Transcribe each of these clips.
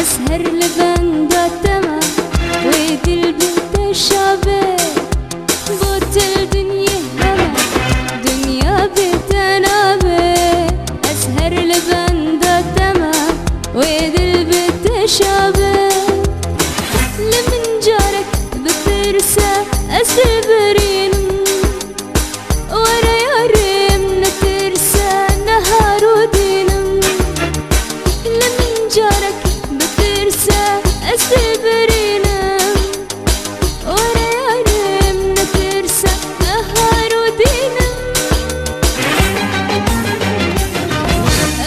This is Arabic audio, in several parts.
أسهر لبندا تما ويدي البنت الشابه بوت الدنيا هما دنيا بيتنا به أسهر لبندا تما ويدي البنت الشابه لمن جارك بترسى أسبرين ورا يارم نترسى نهار ودينم لمن جارك بترسى أسبرينم ورا يارم نترسى نهار ودينم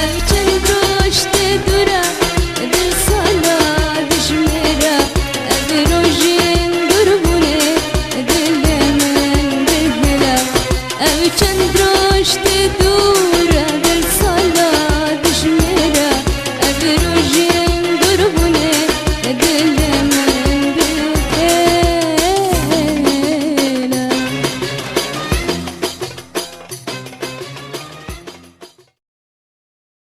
أوچن روشت دورا دل سالا دشمرا أبروجين دربونه دل من دهلا أوچن روشت